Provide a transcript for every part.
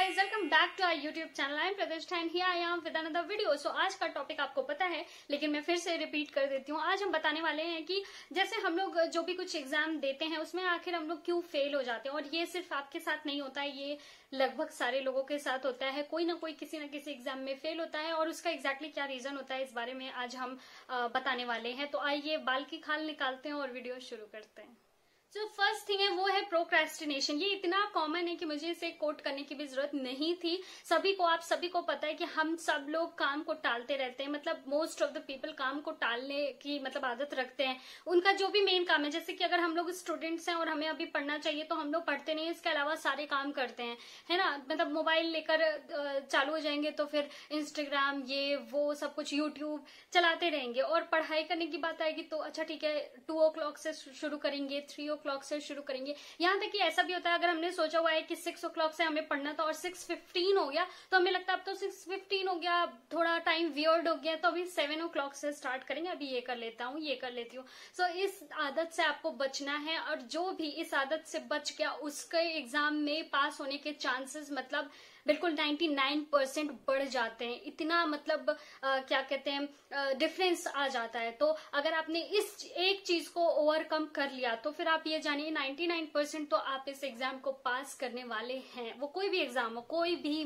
guys, welcome back to our YouTube channel. I am Pratishtha and here I am with another video. So आज का topic आपको पता है, लेकिन मैं फिर से रिपीट कर देती हूँ। आज हम बताने वाले हैं कि जैसे हम लोग जो भी कुछ एग्जाम देते हैं उसमें आखिर हम लोग क्यों फेल हो जाते हैं। और ये सिर्फ आपके साथ नहीं होता है, ये लगभग सारे लोगों के साथ होता है। कोई ना कोई किसी न किसी एग्जाम में फेल होता है और उसका एग्जैक्टली क्या रीजन होता है इस बारे में आज हम बताने वाले हैं। तो आइए बाल की खाल निकालते हैं और वीडियो शुरू करते हैं। जो फर्स्ट थिंग है वो है प्रोक्रेस्टिनेशन। ये इतना कॉमन है कि मुझे इसे कोट करने की भी जरूरत नहीं थी। आप सभी को पता है कि हम सब लोग काम को टालते रहते हैं। मतलब मोस्ट ऑफ द पीपल काम को टालने की आदत रखते हैं। उनका जो भी मेन काम है, जैसे कि अगर हम लोग स्टूडेंट्स हैं और हमें अभी पढ़ना चाहिए तो हम लोग पढ़ते नहीं, इसके अलावा सारे काम करते हैं, है ना। मोबाइल लेकर चालू हो जाएंगे तो फिर इंस्टाग्राम ये वो सब कुछ यूट्यूब चलाते रहेंगे। और पढ़ाई करने की बात आएगी तो अच्छा ठीक है, 2 o'clock से शुरू करेंगे, 3 o'clock से शुरू करेंगे। यहाँ तक कि ऐसा भी होता है, अगर हमने सोचा हुआ है कि 6 o'clock से हमें पढ़ना था और 6:15 हो गया तो हमें लगता है अब तो 6:15 हो गया, थोड़ा टाइम वियर्ड हो गया, तो अभी 7 o'clock से स्टार्ट करेंगे, अभी ये कर लेता हूँ, ये कर लेती हूँ। सो इस आदत से आपको बचना है और जो भी इस आदत से बच गया उसके एग्जाम में पास होने के चांसेस बिल्कुल 99% बढ़ जाते हैं। इतना क्या कहते हैं, डिफरेंस आ जाता है। तो अगर आपने इस एक चीज को ओवरकम कर लिया तो फिर आप ये जानिए 99% तो आप इस एग्जाम को पास करने वाले हैं। वो कोई भी एग्जाम हो, कोई भी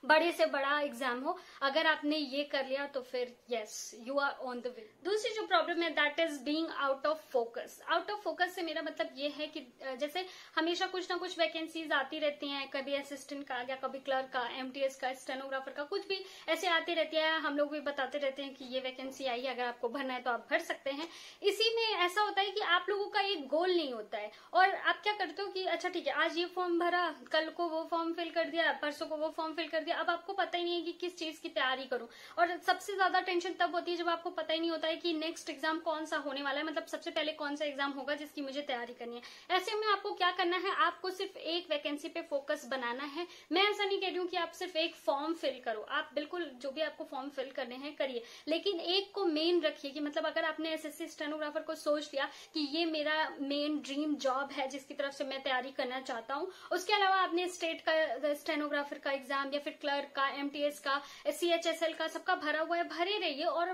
बड़े से बड़ा एग्जाम हो, अगर आपने ये कर लिया तो फिर yes, you are on the way. दूसरी जो प्रॉब्लम है that is being out of focus. Out of focus से मेरा ये है कि जैसे हमेशा कुछ ना कुछ वैकेंसीज आती रहती हैं, कभी असिस्टेंट का आ गया, कभी क्लर्क का, एमटीएस का, स्टेनोग्राफर का, कुछ भी ऐसे आती रहती है। हम लोग भी बताते रहते हैं कि ये वैकेंसी आई है, अगर आपको भरना है तो आप भर सकते हैं। इसी में ऐसा होता है कि आप लोगों का एक गोल नहीं होता है और आप क्या करते हो कि अच्छा ठीक है, आज ये फॉर्म भरा, कल को वो फॉर्म फिल कर दिया, परसों को वो फॉर्म फिल कर दिया। अब आपको पता ही नहीं है कि किस चीज की तैयारी करूं। और सबसे ज्यादा टेंशन तब होती है जब आपको पता ही नहीं होता है कि नेक्स्ट एग्जाम कौन सा होने वाला है, सबसे पहले कौन सा एग्जाम होगा जिसकी मुझे तैयारी करनी है। ऐसे में आपको क्या करना है, आपको सिर्फ एक वैकेंसी पे फोकस बनाना है। मैं ऐसा नहीं कह रही हूँ कि आप सिर्फ एक फॉर्म फिल करो, आप बिल्कुल जो भी आपको फॉर्म फिल करने हैं करिए, लेकिन एक को मेन रखिए कि अगर आपने एसएससी स्टेनोग्राफर को सोच लिया कि ये मेरा मेन ड्रीम जॉब है जिसकी तरफ से मैं तैयारी करना चाहता हूँ, उसके अलावा आपने स्टेट का स्टेनोग्राफर का एग्जाम या फिर क्लर्क का, एमटीएस का, सीएचएसएल का, सबका भरा हुआ है, भरे रहिए और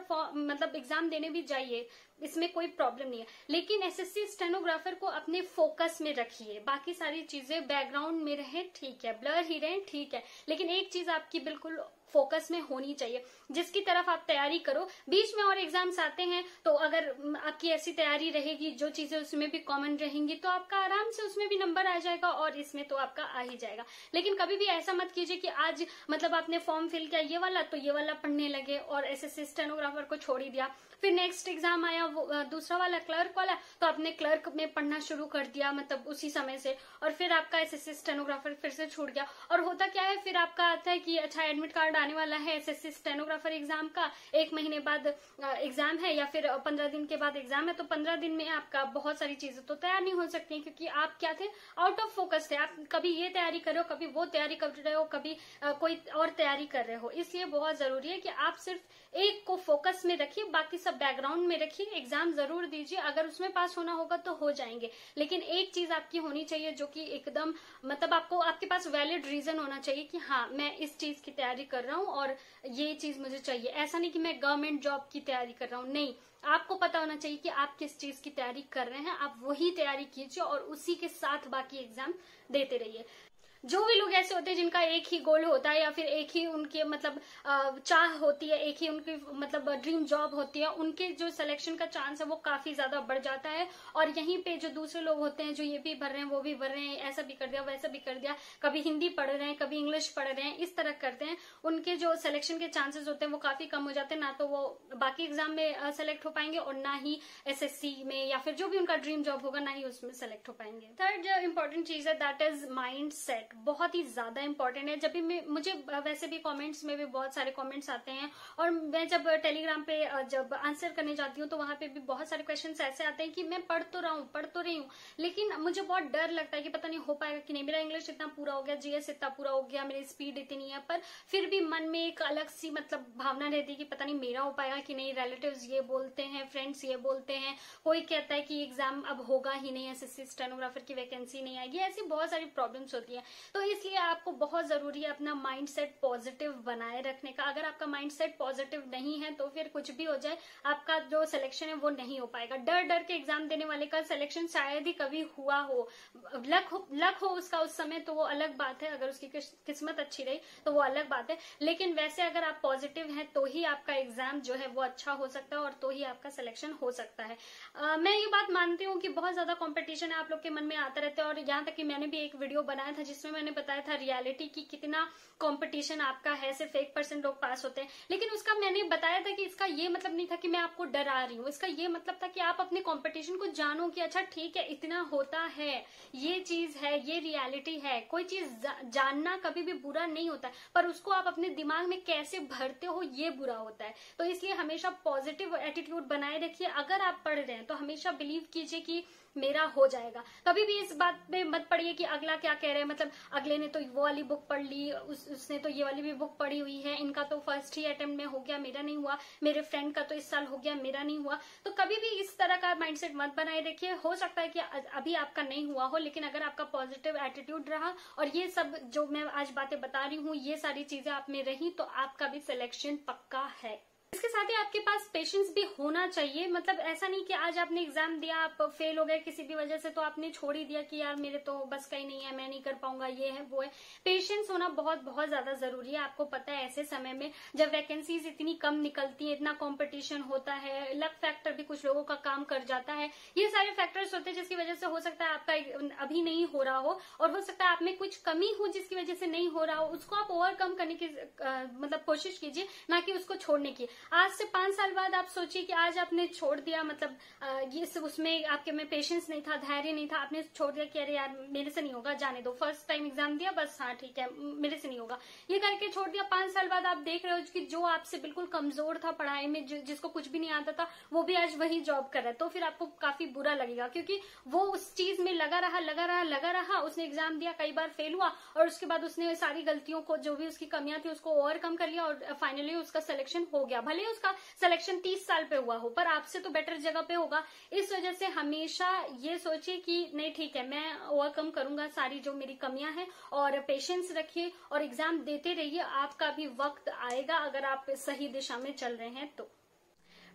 एग्जाम देने भी जाइए, इसमें कोई प्रॉब्लम नहीं है। लेकिन एसएससी स्टेनोग्राफर को अपने फोकस में रखिए, बाकी सारी चीजें बैकग्राउंड में रहे ठीक है, ब्लर ही रहे ठीक है, लेकिन एक चीज आपकी बिल्कुल फोकस में होनी चाहिए जिसकी तरफ आप तैयारी करो। बीच में और एग्जाम्स आते हैं तो अगर आपकी ऐसी तैयारी रहेगी, जो चीजें उसमें भी कॉमन रहेंगी, तो आपका आराम से उसमें भी नंबर आ जाएगा और इसमें तो आपका आ ही जाएगा। लेकिन कभी भी ऐसा मत कीजिए कि आज आपने फॉर्म फिल किया ये वाला तो ये वाला पढ़ने लगे और एसएससी स्टेनोग्राफर को छोड़ ही दिया। फिर नेक्स्ट एग्जाम आया वो दूसरा वाला, क्लर्क वाला, तो आपने क्लर्क में पढ़ना शुरू कर दिया उसी समय से, और फिर आपका एसएससी स्टेनोग्राफर फिर से छूट गया। और होता क्या है, फिर आपका आता है कि अच्छा एडमिट कार्ड आने वाला है एसएससी स्टेनोग्राफर एग्जाम का, 1 महीने बाद एग्जाम है या फिर 15 दिन के बाद एग्जाम है, तो 15 दिन में आपका बहुत सारी चीजें तो तैयार नहीं हो सकती क्योंकि आप क्या थे, आउट ऑफ फोकस थे। आप कभी ये तैयारी कर रहे हो, कभी वो तैयारी कर रहे हो, कभी कोई और तैयारी कर रहे हो। इसलिए बहुत जरूरी है कि आप सिर्फ एक को फोकस में रखिए, बाकी सब बैकग्राउंड में रखिए। एग्जाम जरूर दीजिए, अगर उसमें पास होना होगा तो हो जाएंगे, लेकिन एक चीज आपकी होनी चाहिए जो कि एकदम आपके पास वैलिड रीजन होना चाहिए कि हाँ मैं इस चीज की तैयारी कर रहा हूँ और ये चीज मुझे चाहिए। ऐसा नहीं कि मैं गवर्नमेंट जॉब की तैयारी कर रहा हूँ, नहीं, आपको पता होना चाहिए कि आप किस चीज की तैयारी कर रहे हैं, आप वही तैयारी कीजिए और उसी के साथ बाकी एग्जाम देते रहिए। जो भी लोग ऐसे होते हैं जिनका एक ही गोल होता है या फिर एक ही उनके चाह होती है, एक ही उनकी ड्रीम जॉब होती है, उनके जो सिलेक्शन का चांस है वो काफी ज्यादा बढ़ जाता है। और यहीं पे जो दूसरे लोग होते हैं जो ये भी भर रहे हैं वो भी भर रहे हैं, ऐसा भी कर दिया वैसा भी कर दिया, कभी हिंदी पढ़ रहे हैं कभी इंग्लिश पढ़ रहे हैं, इस तरह करते हैं, उनके जो सिलेक्शन के चांसेस होते हैं वो काफी कम हो जाते हैं। ना तो वो बाकी एग्जाम में सेलेक्ट हो पाएंगे और ना ही एसएससी में या फिर जो भी उनका ड्रीम जॉब होगा ना ही उसमें सेलेक्ट हो पाएंगे। थर्ड जो इंपॉर्टेंट चीज है दैट इज माइंड सेट, बहुत ही ज्यादा इंपॉर्टेंट है। जब भी मुझे वैसे भी कमेंट्स में भी बहुत सारे कमेंट्स आते हैं और मैं जब टेलीग्राम पे जब आंसर करने जाती हूँ तो वहां पे भी बहुत सारे क्वेश्चंस ऐसे आते हैं कि मैं पढ़ तो रही हूँ लेकिन मुझे बहुत डर लगता है कि पता नहीं हो पाएगा कि नहीं, मेरा इंग्लिश इतना पूरा हो गया, जीएस इतना पूरा हो गया, मेरी स्पीड इतनी है, पर फिर भी मन में एक अलग सी भावना रहती है कि पता नहीं मेरा हो पाएगा कि नहीं। रिलेटिव्स ये बोलते हैं, फ्रेंड्स ये बोलते हैं, कोई कहता है कि एग्जाम अब होगा ही नहीं, एसएससी स्टेनोग्राफर की वैकेंसी नहीं आएगी, ऐसी बहुत सारी प्रॉब्लम्स होती है। तो इसलिए आपको बहुत जरूरी है अपना माइंड सेट पॉजिटिव बनाए रखने का। अगर आपका माइंड सेट पॉजिटिव नहीं है तो फिर कुछ भी हो जाए आपका जो सिलेक्शन है वो नहीं हो पाएगा। डर डर के एग्जाम देने वाले का सिलेक्शन शायद ही कभी हुआ हो, लक हो उसका उस समय तो वो अलग बात है, अगर उसकी किस्मत अच्छी रही तो वो अलग बात है। लेकिन वैसे अगर आप पॉजिटिव हैं तो ही आपका एग्जाम जो है वो अच्छा हो सकता है और तो ही आपका सिलेक्शन हो सकता है। मैं ये बात मानती हूँ कि बहुत ज्यादा कंपटीशन है, आप लोग के मन में आता रहता है, और यहाँ तक कि मैंने भी एक वीडियो बनाया था जिसमें मैंने बताया था रियलिटी की कितना कंपटीशन आपका है, सिर्फ 1% लोग पास होते हैं। लेकिन उसका मैंने बताया था कि इसका ये मतलब नहीं था कि मैं आपको डरा रही हूँ, इसका ये मतलब था कि आप अपने कंपटीशन को जानो कि अच्छा ठीक है इतना होता है, ये चीज है, ये रियलिटी है। कोई चीज जानना कभी भी बुरा नहीं होता है, पर उसको आप अपने दिमाग में कैसे भरते हो ये बुरा होता है। तो इसलिए हमेशा पॉजिटिव एटीट्यूड बनाए रखिए। अगर आप पढ़ रहे हैं तो हमेशा बिलीव कीजिए कि मेरा हो जाएगा। कभी भी इस बात पे मत पड़िए कि अगला क्या कह रहे हैं, मतलब अगले ने तो वो वाली बुक पढ़ ली, उसने तो ये वाली भी बुक पढ़ी हुई है, इनका तो फर्स्ट ही अटेम्प्ट में हो गया, मेरा नहीं हुआ, मेरे फ्रेंड का तो इस साल हो गया, मेरा नहीं हुआ। तो कभी भी इस तरह का माइंडसेट मत बनाए रखिए। हो सकता है कि अभी आपका नहीं हुआ हो, लेकिन अगर आपका पॉजिटिव एटीट्यूड रहा और ये सब जो मैं आज बातें बता रही हूँ ये सारी चीजें आप में रही तो आपका भी सिलेक्शन पक्का है। इसके साथ ही आपके पास पेशेंस भी होना चाहिए। मतलब ऐसा नहीं कि आज आपने एग्जाम दिया, आप फेल हो गए किसी भी वजह से तो आपने छोड़ ही दिया कि यार मेरे तो बस का ही नहीं है, मैं नहीं कर पाऊंगा, ये है वो है। पेशेंस होना बहुत बहुत ज्यादा जरूरी है। आपको पता है ऐसे समय में जब वैकेंसीज इतनी कम निकलती है, इतना कॉम्पिटिशन होता है, लक फैक्टर भी कुछ लोगों का काम कर जाता है, ये सारे फैक्टर्स होते हैं जिसकी वजह से हो सकता है आपका अभी नहीं हो रहा हो, और हो सकता है आप में कुछ कमी हो जिसकी वजह से नहीं हो रहा हो। उसको आप ओवरकम करने की मतलब कोशिश कीजिए, ना कि उसको छोड़ने की। आज से 5 साल बाद आप सोचिए कि आज आपने छोड़ दिया, मतलब ये उसमें आपके में पेशेंस नहीं था, धैर्य नहीं था, आपने छोड़ दिया कि अरे यार मेरे से नहीं होगा, जाने दो, फर्स्ट टाइम एग्जाम दिया बस, हाँ ठीक है मेरे से नहीं होगा, ये करके छोड़ दिया। 5 साल बाद आप देख रहे हो कि जो आपसे बिल्कुल कमजोर था पढ़ाई में, जिसको कुछ भी नहीं आता था, वो भी आज वही जॉब कर रहा है। तो फिर आपको काफी बुरा लगेगा, क्योंकि वो उस चीज में लगा रहा, उसने एग्जाम दिया, कई बार फेल हुआ, और उसके बाद उसने सारी गलतियों को, जो भी उसकी कमियां थी उसको ओवरकम कर लिया, और फाइनली उसका सिलेक्शन हो गया। भले उसका सिलेक्शन 30 साल पे हुआ हो, पर आपसे तो बेटर जगह पे होगा। इस वजह से हमेशा ये सोचिए कि नहीं ठीक है, मैं ओवरकम करूंगा सारी जो मेरी कमियां हैं, और पेशेंस रखिए और एग्जाम देते रहिए। आपका भी वक्त आएगा अगर आप सही दिशा में चल रहे हैं तो।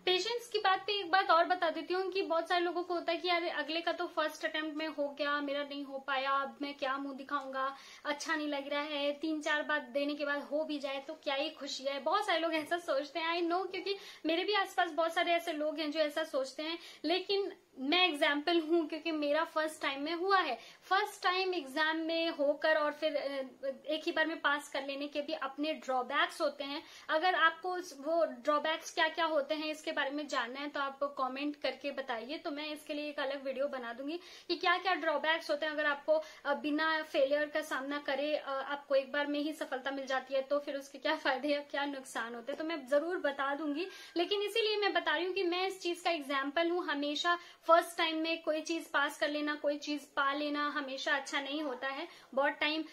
पेशेंस की बात पे एक बात और बता देती हूँ कि बहुत सारे लोगों को होता है कि यार अगले का तो फर्स्ट अटेम्प्ट में हो गया, मेरा नहीं हो पाया, अब मैं क्या मुंह दिखाऊंगा, अच्छा नहीं लग रहा है, 3-4 बार देने के बाद हो भी जाए तो क्या ही खुशी है। बहुत सारे लोग ऐसा सोचते हैं, आई नो, क्योंकि मेरे भी आसपास बहुत सारे ऐसे लोग हैं जो ऐसा सोचते हैं। लेकिन मैं एग्जाम्पल हूँ क्योंकि मेरा फर्स्ट टाइम में हुआ है। फर्स्ट टाइम एग्जाम में होकर और फिर एक ही बार में पास कर लेने के भी अपने ड्रॉबैक्स होते हैं। अगर आपको वो ड्रॉबैक्स क्या क्या होते हैं इसके बारे में जानना है तो आप कमेंट करके बताइए, तो मैं इसके लिए एक अलग वीडियो बना दूंगी कि क्या क्या ड्रॉबैक्स होते हैं। अगर आपको बिना फेलियर का सामना करे आपको एक बार में ही सफलता मिल जाती है तो फिर उसके क्या फायदे या क्या नुकसान होते हैं, तो मैं जरूर बता दूंगी। लेकिन इसीलिए मैं बता रही हूँ कि मैं इस चीज का एग्जाम्पल हूँ। हमेशा फर्स्ट टाइम में कोई चीज पास कर लेना, कोई चीज पा लेना हमेशा अच्छा नहीं होता है। बहुत टाइम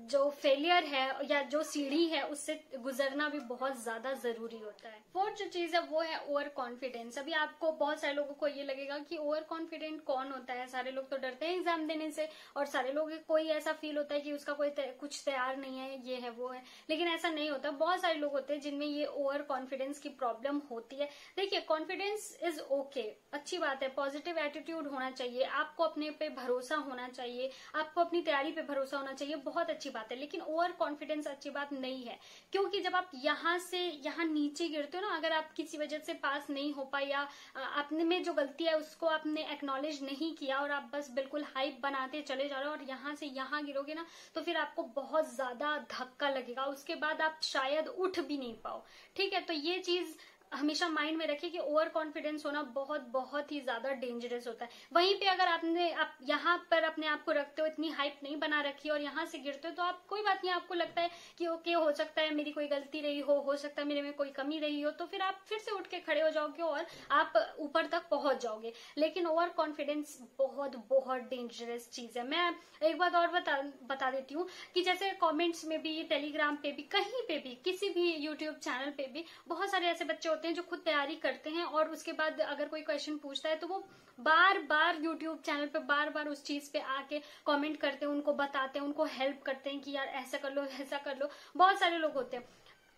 जो फेलियर है या जो सीढ़ी है उससे गुजरना भी बहुत ज्यादा जरूरी होता है। फोर्थ जो चीज है वो है ओवर कॉन्फिडेंस। अभी आपको बहुत सारे लोगों को ये लगेगा कि ओवर कॉन्फिडेंट कौन होता है, सारे लोग तो डरते हैं एग्जाम देने से, और सारे लोग कोई ऐसा फील होता है कि उसका कोई कुछ तैयार नहीं है, ये है वो है। लेकिन ऐसा नहीं होता। बहुत सारे लोग होते हैं जिनमें ये ओवर कॉन्फिडेंस की प्रॉब्लम होती है। देखिए, कॉन्फिडेंस इज ओके, अच्छी बात है, पॉजिटिव एटीट्यूड होना चाहिए, आपको अपने पे भरोसा होना चाहिए, आपको अपनी तैयारी पे भरोसा होना चाहिए, बहुत अच्छी बात है। लेकिन ओवर कॉन्फिडेंस अच्छी बात नहीं है, क्योंकि जब आप यहाँ से यहाँ नीचे गिरते हो ना, अगर आप किसी वजह से पास नहीं हो पाए या अपने में जो गलती है उसको आपने एक्नॉलेज नहीं किया और आप बस बिल्कुल हाइप बनाते चले जा रहे हो और यहाँ से यहाँ गिरोगे ना, तो फिर आपको बहुत ज्यादा धक्का लगेगा, उसके बाद आप शायद उठ भी नहीं पाओ। ठीक है, तो ये चीज हमेशा माइंड में रखिए कि ओवर कॉन्फिडेंस होना बहुत बहुत ही ज्यादा डेंजरस होता है। वहीं पे अगर आप यहाँ पर अपने आप को रखते हो, इतनी हाइप नहीं बना रखी और यहाँ से गिरते हो, तो आप कोई बात नहीं, आपको लगता है कि ओके हो सकता है मेरी कोई गलती रही हो सकता है मेरे में कोई कमी रही हो, तो फिर आप फिर से उठ के खड़े हो जाओगे और आप ऊपर तक पहुंच जाओगे। लेकिन ओवर कॉन्फिडेंस बहुत बहुत डेंजरस चीज है। मैं एक बात और बता देती हूँ कि जैसे कॉमेंट्स में भी, टेलीग्राम पे भी, कहीं पे भी, किसी भी यूट्यूब चैनल पे भी बहुत सारे ऐसे बच्चे होते हैं जो खुद तैयारी करते हैं और उसके बाद अगर कोई क्वेश्चन पूछता है तो वो बार बार यूट्यूब चैनल पे बार बार उस चीज पे आके कमेंट करते हैं, उनको बताते हैं, उनको हेल्प करते हैं कि यार ऐसा कर लो, ऐसा कर लो। बहुत सारे लोग होते हैं,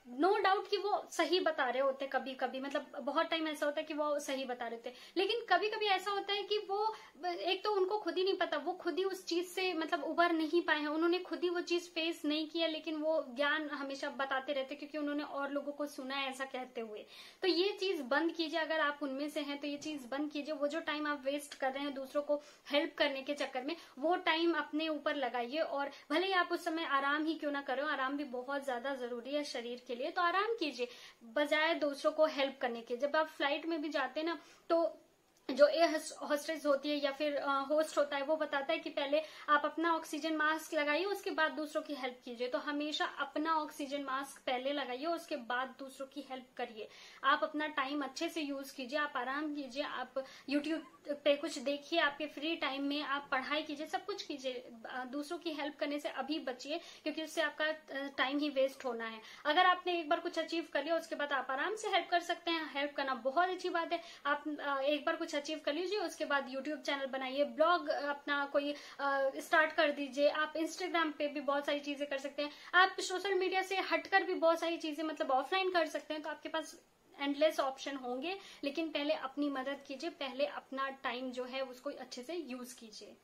नो डाउट कि वो सही बता रहे होते, कभी कभी मतलब बहुत टाइम ऐसा होता है कि वो सही बता रहे होते, लेकिन कभी कभी ऐसा होता है कि वो एक तो उनको खुद ही नहीं पता, वो खुद ही उस चीज से मतलब उबर नहीं पाए हैं, उन्होंने खुद ही वो चीज फेस नहीं किया, लेकिन वो ज्ञान हमेशा बताते रहते क्योंकि उन्होंने और लोगों को सुना है ऐसा कहते हुए। तो ये चीज बंद कीजिए, अगर आप उनमें से हैं तो ये चीज बंद कीजिए। वो जो टाइम आप वेस्ट कर रहे हैं दूसरों को हेल्प करने के चक्कर में, वो टाइम अपने ऊपर लगाइए। और भले ही आप उस समय आराम ही क्यों ना करो, आराम भी बहुत ज्यादा जरूरी है शरीर के लिए, तो आराम कीजिए बजाय दूसरों को हेल्प करने के। जब आप फ्लाइट में भी जाते हैं ना, तो जो एयर होस्टेस होती है या फिर होस्ट होता है, वो बताता है कि पहले आप अपना ऑक्सीजन मास्क लगाइए, उसके बाद दूसरों की हेल्प कीजिए। तो हमेशा अपना ऑक्सीजन मास्क पहले लगाइए, उसके बाद दूसरों की हेल्प करिए। आप अपना टाइम अच्छे से यूज कीजिए, आप आराम कीजिए, आप यूट्यूब पे कुछ देखिए, आपके फ्री टाइम में आप पढ़ाई कीजिए, सब कुछ कीजिए। दूसरों की हेल्प करने से अभी बचिए क्योंकि उससे आपका टाइम ही वेस्ट होना है। अगर आपने एक बार कुछ अचीव कर लिया, उसके बाद आप आराम से हेल्प कर सकते हैं। हेल्प करना बहुत अच्छी बात है। आप एक बार कुछ अचीव कर लीजिए, उसके बाद यूट्यूब चैनल बनाइए, ब्लॉग अपना कोई स्टार्ट कर दीजिए। आप इंस्टाग्राम पे भी बहुत सारी चीजें कर सकते हैं। आप सोशल मीडिया से हटकर भी बहुत सारी चीजें मतलब ऑफलाइन कर सकते हैं। तो आपके पास एंडलेस ऑप्शन होंगे, लेकिन पहले अपनी मदद कीजिए, पहले अपना टाइम जो है उसको अच्छे से यूज कीजिए।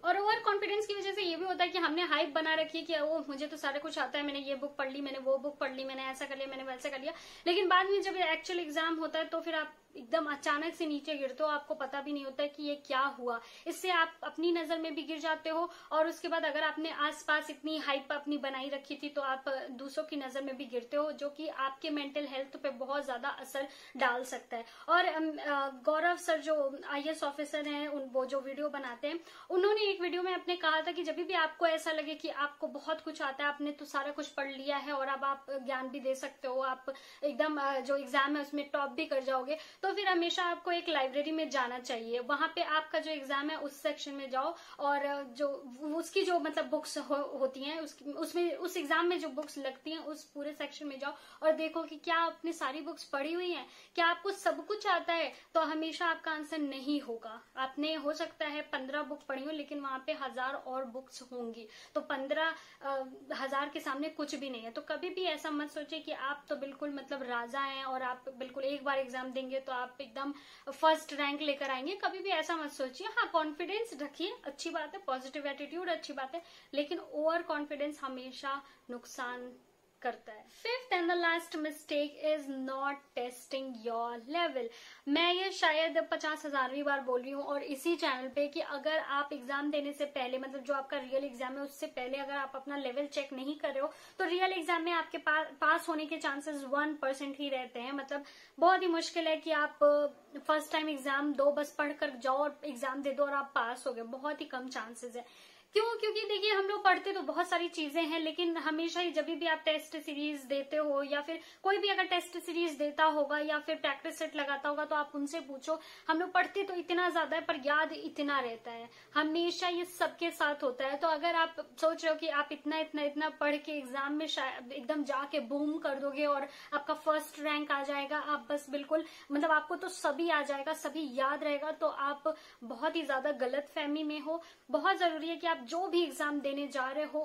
और ओवर कॉन्फिडेंस की वजह से ये भी होता है कि हमने हाइप बना रखी है कि वो मुझे तो सारा कुछ आता है, मैंने ये बुक पढ़ ली, मैंने वो बुक पढ़ ली, मैंने ऐसा कर लिया, मैंने वैसा कर लिया, लेकिन बाद में जब एक्चुअल एग्जाम होता है तो फिर आप एकदम अचानक से नीचे गिरते हो, आपको पता भी नहीं होता कि ये क्या हुआ। इससे आप अपनी नजर में भी गिर जाते हो और उसके बाद अगर आपने आसपास इतनी हाइप अपनी बनाई रखी थी तो आप दूसरों की नजर में भी गिरते हो, जो कि आपके मेंटल हेल्थ पे बहुत ज्यादा असर डाल सकता है। और गौरव सर जो IAS ऑफिसर हैं, वो जो वीडियो बनाते हैं, उन्होंने एक वीडियो में अपने कहा था कि जब भी आपको ऐसा लगे कि आपको बहुत कुछ आता है, आपने तो सारा कुछ पढ़ लिया है और अब आप ज्ञान भी दे सकते हो, आप एकदम जो एग्जाम है उसमें टॉप भी कर जाओगे, तो फिर हमेशा आपको एक लाइब्रेरी में जाना चाहिए। वहां पे आपका जो एग्जाम है उस सेक्शन में जाओ और जो उसकी जो मतलब बुक्स होती हैं उसमें उस एग्जाम में जो बुक्स लगती हैं उस पूरे सेक्शन में जाओ और देखो कि क्या आपने सारी बुक्स पढ़ी हुई हैं, क्या आपको सब कुछ आता है। तो हमेशा आपका आंसर नहीं होगा। आपने हो सकता है 15 बुक पढ़ी हो, लेकिन वहां पे 1000 और बुक्स होंगी, तो 15,000 के सामने कुछ भी नहीं है। तो कभी भी ऐसा मत सोचिए कि आप तो बिल्कुल मतलब राजा हैं और आप बिल्कुल एक बार एग्जाम देंगे तो आप एकदम फर्स्ट रैंक लेकर आएंगे। कभी भी ऐसा मत सोचिए। हाँ, कॉन्फिडेंस रखिए, अच्छी बात है, पॉजिटिव एटीट्यूड अच्छी बात है, लेकिन ओवर कॉन्फिडेंस हमेशा नुकसान करता है। Fifth and the last mistake is not testing your level. मैं ये शायद 50,000वीं बार बोल रही हूँ और इसी चैनल पे कि अगर आप एग्जाम देने से पहले मतलब जो आपका रियल एग्जाम है उससे पहले अगर आप अपना लेवल चेक नहीं कर रहे हो तो रियल एग्जाम में आपके पास होने के चांसेस 1% ही रहते हैं। मतलब बहुत ही मुश्किल है कि आप फर्स्ट टाइम एग्जाम दो, बस पढ़कर जाओ और एग्जाम दे दो और आप पास हो गए। बहुत ही कम चांसेस है। क्यों? क्योंकि देखिए हम लोग पढ़ते तो बहुत सारी चीजें हैं, लेकिन हमेशा ही जब भी आप टेस्ट सीरीज देते हो या फिर कोई भी अगर टेस्ट सीरीज देता होगा या फिर प्रैक्टिस सेट लगाता होगा तो आप उनसे पूछो, हम लोग पढ़ते तो इतना ज्यादा है पर याद इतना रहता है। हमेशा ये सबके साथ होता है। तो अगर आप सोच रहे हो कि आप इतना इतना इतना पढ़ के एग्जाम में शायद एकदम जाके बूम कर दोगे और आपका फर्स्ट रैंक आ जाएगा, आप बस बिल्कुल मतलब आपको तो सभी आ जाएगा, सभी याद रहेगा, तो आप बहुत ही ज्यादा गलत फहमी में हो। बहुत जरूरी है कि आप जो भी एग्जाम देने जा रहे हो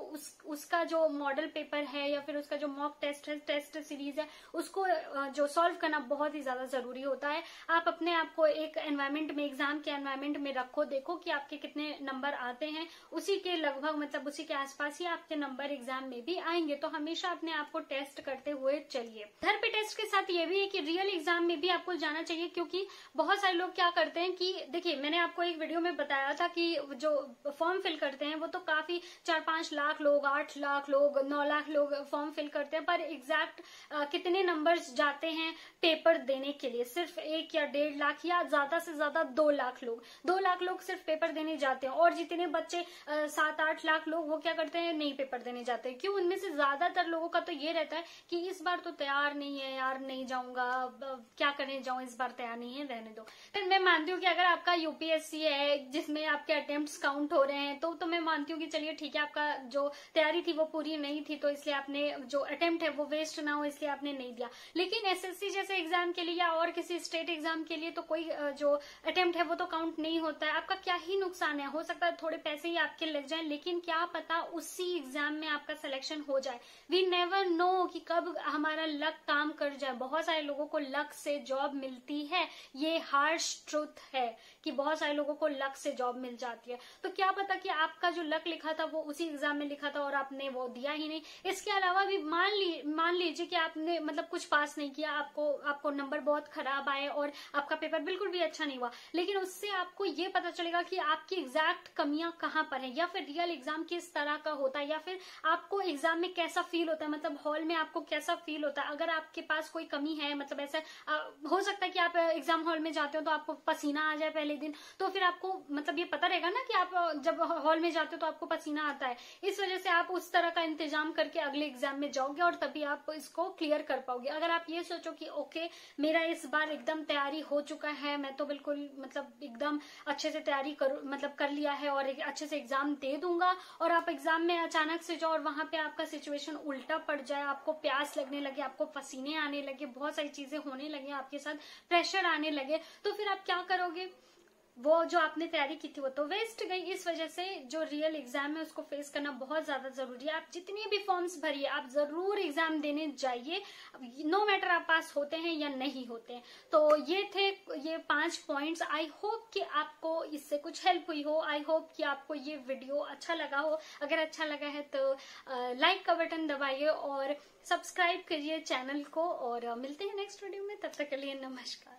उसका जो मॉडल पेपर है या फिर उसका जो मॉक टेस्ट है, टेस्ट सीरीज है, उसको जो सॉल्व करना बहुत ही ज्यादा जरूरी होता है। आप अपने आप को एक एनवायरमेंट में, एग्जाम के एनवायरमेंट में रखो, देखो कि आपके कितने नंबर आते हैं, उसी के लगभग मतलब उसी के आसपास ही आपके नंबर एग्जाम में भी आएंगे। तो हमेशा अपने आप को टेस्ट करते हुए चलिए। घर पे टेस्ट के साथ ये भी है कि रियल एग्जाम में भी आपको जाना चाहिए, क्योंकि बहुत सारे लोग क्या करते हैं कि देखिए मैंने आपको एक वीडियो में बताया था कि जो फॉर्म फिल करते हैं वो तो काफी 4-5 लाख लोग, 8 लाख लोग, 9 लाख लोग फॉर्म फिल करते हैं, पर एग्जैक्ट कितने नंबर्स जाते हैं पेपर देने के लिए? सिर्फ 1 या 1.5 लाख या ज्यादा से ज्यादा 2 लाख लोग। 2 लाख लोग सिर्फ पेपर देने जाते हैं और जितने बच्चे 7-8 लाख लोग वो क्या करते हैं? नहीं पेपर देने जाते। क्यों? उनमें से ज्यादातर लोगों का तो ये रहता है कि इस बार तो तैयार नहीं है यार, नहीं जाऊंगा, क्या करने जाऊं, इस बार तैयार नहीं है, रहने दो। फिर मैं मानती हूँ कि अगर आपका UPSC है जिसमें आपके अटेम्प्ट्स काउंट हो रहे हैं तो मैं मानती हूँ कि चलिए ठीक है, आपका जो तैयारी थी वो पूरी नहीं थी, तो इसलिए आपने जो अटेम्प्ट है वो वेस्ट ना हो इसलिए आपने नहीं दिया। लेकिन एसएससी जैसे एग्जाम के लिए या और किसी स्टेट एग्जाम के लिए तो कोई जो अटेम्प्ट है वो तो काउंट नहीं होता है। आपका क्या ही नुकसान है, हो सकता है थोड़े पैसे ही आपके लग जाए, लेकिन क्या पता उसी एग्जाम में आपका सिलेक्शन हो जाए। वी नेवर नो कि कब हमारा लक काम कर जाए। बहुत सारे लोगों को लक से जॉब मिलती है, ये हार्श ट्रूथ है कि बहुत सारे लोगों को लक से जॉब मिल जाती है। तो क्या पता कि आपका जो लक लिखा था वो उसी एग्जाम में लिखा था और आपने वो दिया ही नहीं। इसके अलावा भी मान लीजिए कि आपने मतलब कुछ पास नहीं किया, आपको नंबर बहुत खराब आए और आपका पेपर बिल्कुल भी अच्छा नहीं हुआ, लेकिन उससे आपको ये पता चलेगा कि आपकी एग्जैक्ट कमियां कहाँ पर है, या फिर रियल एग्जाम किस तरह का होता है, या फिर आपको एग्जाम में कैसा फील होता है, मतलब हॉल में आपको कैसा फील होता है। अगर आपके पास कोई कमी है, मतलब ऐसा हो सकता है कि आप एग्जाम हॉल में जाते हो तो आपको पसीना आ जाए पहले दिन, तो फिर आपको मतलब ये पता रहेगा ना कि आप जब हॉल में जाते हो तो आपको पसीना आता है। इस वजह से आप उस तरह का इंतजाम करके अगले एग्जाम में जाओगे और तभी आप इसको क्लियर कर पाओगे। अगर आप ये सोचो कि ओके मेरा इस बार एकदम तैयारी हो चुका है, मैं तो बिल्कुल मतलब एकदम अच्छे से तैयारी कर लिया है और अच्छे से एग्जाम दे दूंगा, और आप एग्जाम में अचानक से जाओ और वहां पे आपका सिचुएशन उल्टा पड़ जाए, आपको प्यास लगने लगे, आपको पसीने आने लगे, बहुत सारी चीजें होने लगे, आपके साथ प्रेशर आने लगे, तो फिर आप क्या करोगे? वो जो आपने तैयारी की थी वो तो वेस्ट गई। इस वजह से जो रियल एग्जाम है उसको फेस करना बहुत ज्यादा जरूरी है। आप जितनी भी फॉर्म्स भरिए, आप जरूर एग्जाम देने जाइए, नो मैटर आप पास होते हैं या नहीं होते हैं। तो ये 5 पॉइंट्स। आई होप कि आपको इससे कुछ हेल्प हुई हो। आई होप कि आपको ये वीडियो अच्छा लगा हो। अगर अच्छा लगा है तो लाइक का बटन दबाइए और सब्सक्राइब करिए चैनल को, और मिलते हैं नेक्स्ट वीडियो में। तब तक के लिए नमस्कार।